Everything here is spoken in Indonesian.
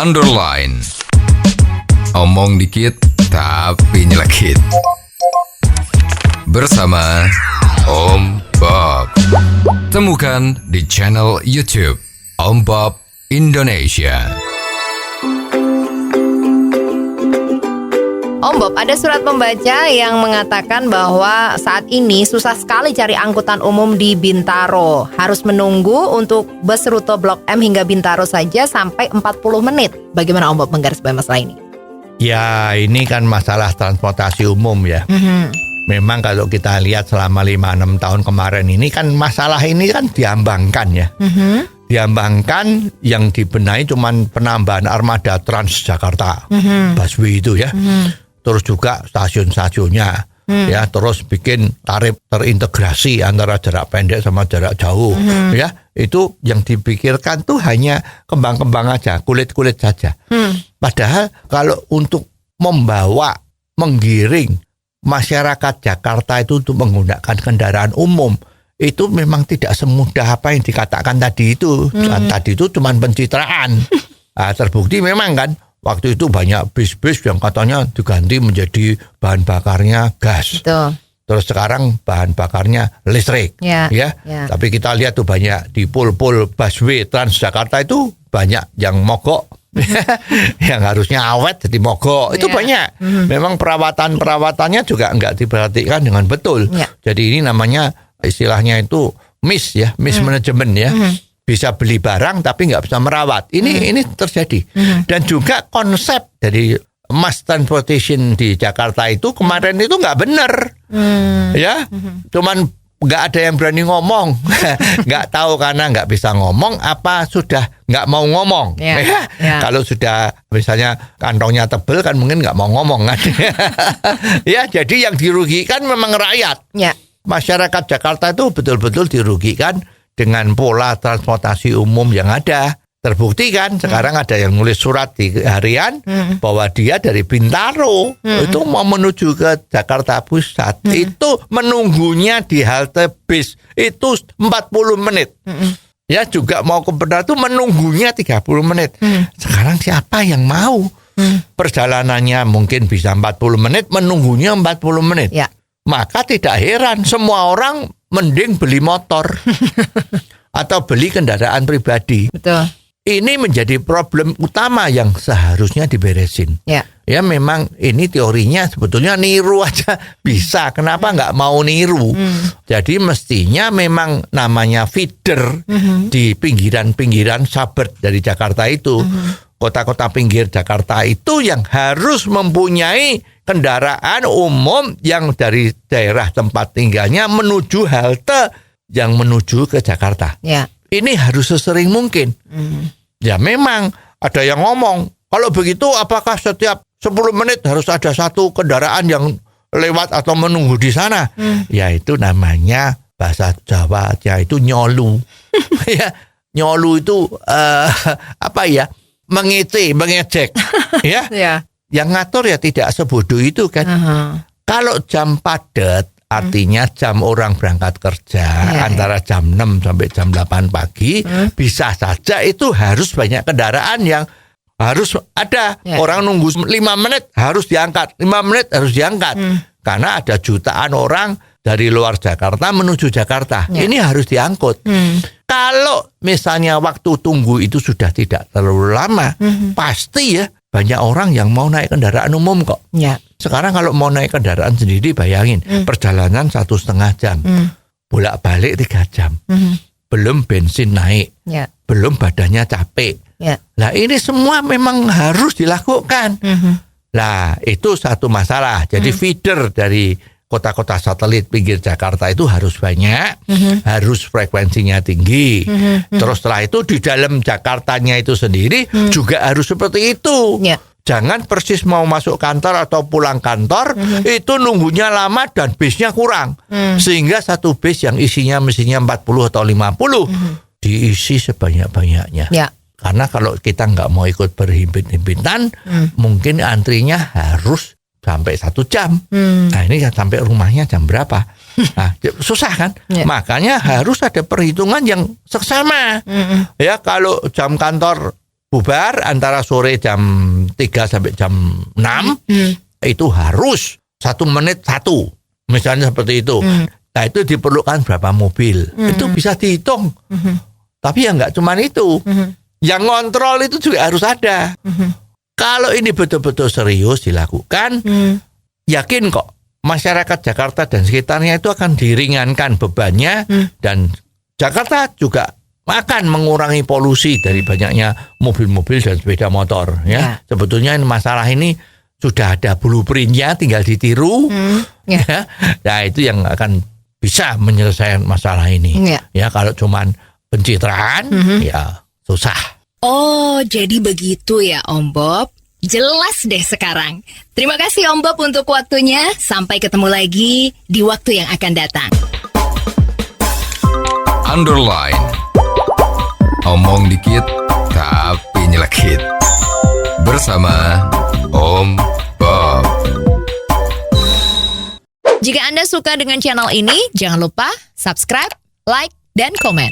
underline. Omong dikit tapi nyelekit. Bersama Om Bob. Temukan di channel YouTube Om Bob Indonesia. Om Bob, ada surat pembaca yang mengatakan bahwa saat ini susah sekali cari angkutan umum di Bintaro. Harus menunggu untuk bus rute Blok M hingga Bintaro saja sampai 40 menit. Bagaimana Om Bob menggarisbawahi masalah ini? Ya, ini kan masalah transportasi umum ya. Memang kalau kita lihat selama 5-6 tahun kemarin ini kan masalah ini kan diambangkan ya. Diambangkan yang dibenahi cuman penambahan armada Transjakarta, busway itu ya. Terus juga stasiun-stasiunnya, ya, terus bikin tarif terintegrasi antara jarak pendek sama jarak jauh, ya. Itu yang dipikirkan tuh hanya kembang-kembang aja, kulit-kulit saja. Padahal kalau untuk menggiring masyarakat Jakarta itu untuk menggunakan kendaraan umum, itu memang tidak semudah apa yang dikatakan tadi itu. Tadi itu cuma pencitraan. Nah, terbukti memang kan. Waktu itu banyak bis-bis yang katanya diganti menjadi bahan bakarnya gas. Betul. Terus sekarang bahan bakarnya listrik. Ya. Tapi kita lihat tuh banyak di pul-pul busway Transjakarta itu banyak yang mogok. Yang harusnya awet jadi mogok. Itu banyak. Memang perawatannya juga enggak diperhatikan dengan betul. Jadi ini namanya istilahnya itu mismanagement ya. Bisa beli barang tapi nggak bisa merawat. Ini terjadi. Dan juga konsep dari mass transportation di Jakarta itu kemarin itu nggak benar. Ya, cuman nggak ada yang berani ngomong. Nggak tahu karena nggak bisa ngomong apa sudah nggak mau ngomong. Kalau sudah misalnya kantongnya tebel kan mungkin nggak mau ngomong kan. Ya, jadi yang dirugikan memang rakyat. Masyarakat Jakarta itu betul-betul dirugikan dengan pola transportasi umum yang ada. Terbukti kan sekarang ada yang nulis surat di harian bahwa dia dari Bintaro itu mau menuju ke Jakarta Pusat. Itu menunggunya di halte bis itu 40 menit. Ya, juga mau ke Bintaro itu menunggunya 30 menit. Sekarang siapa yang mau? Perjalanannya mungkin bisa 40 menit, menunggunya 40 menit. Maka tidak heran semua orang mending beli motor atau beli kendaraan pribadi. Betul. Ini menjadi problem utama yang seharusnya diberesin. Ya memang ini teorinya sebetulnya niru aja bisa. Kenapa nggak mau niru? Jadi mestinya memang namanya feeder di pinggiran-pinggiran suburb dari Jakarta itu. Kota-kota pinggir Jakarta itu yang harus mempunyai kendaraan umum yang dari daerah tempat tinggalnya menuju halte yang menuju ke Jakarta. Ini harus sesering mungkin. Ya memang ada yang ngomong, kalau begitu apakah setiap 10 menit harus ada satu kendaraan yang lewat atau menunggu di sana? Ya itu namanya bahasa Jawanya itu nyolu. Ya, nyolu itu apa ya? Mengejek. Ya. Yang ngatur ya tidak sebodoh itu kan. Kalau jam padat artinya jam orang berangkat kerja antara jam 6 sampai jam 8 pagi, bisa saja itu harus banyak kendaraan yang harus ada. Orang nunggu 5 menit harus diangkat, 5 menit harus diangkat. Karena ada jutaan orang dari luar Jakarta menuju Jakarta. Ini harus diangkut. Kalau misalnya waktu tunggu itu sudah tidak terlalu lama, pasti ya banyak orang yang mau naik kendaraan umum kok. Sekarang kalau mau naik kendaraan sendiri bayangin perjalanan 1,5 jam, bolak-balik 3 jam, belum bensin naik, belum badannya capek. Nah ini semua memang harus dilakukan. Nah itu satu masalah. Jadi feeder dari kota-kota satelit pinggir Jakarta itu harus banyak, harus frekuensinya tinggi. Terus setelah itu di dalam Jakartanya itu sendiri juga harus seperti itu. Jangan persis mau masuk kantor atau pulang kantor itu nunggunya lama dan bisnya kurang. Sehingga satu bis yang isinya mestinya 40 atau 50 diisi sebanyak-banyaknya. Karena kalau kita nggak mau ikut berhimpit-himpitan, mungkin antrinya harus sampai 1 jam. Nah ini sampai rumahnya jam berapa? Nah, susah kan? Makanya harus ada perhitungan yang seksama. Ya kalau jam kantor bubar antara sore jam 3 sampai jam 6 itu harus 1 menit 1, misalnya seperti itu. Nah itu diperlukan berapa mobil, itu bisa dihitung. Tapi ya nggak cuma itu, yang ngontrol itu juga harus ada. Kalau ini betul-betul serius dilakukan, yakin kok masyarakat Jakarta dan sekitarnya itu akan diringankan bebannya, dan Jakarta juga akan mengurangi polusi dari banyaknya mobil-mobil dan sepeda motor. Ya, sebetulnya masalah ini sudah ada blueprint-nya, tinggal ditiru. Ya, nah itu yang akan bisa menyelesaikan masalah ini. Ya, kalau cuman pencitraan, ya susah. Oh, jadi begitu ya Om Bob. Jelas deh sekarang. Terima kasih Om Bob untuk waktunya. Sampai ketemu lagi di waktu yang akan datang. Underline. Omong dikit tapi nyelekit. Bersama Om Bob. Jika Anda suka dengan channel ini, jangan lupa subscribe, like, dan komen.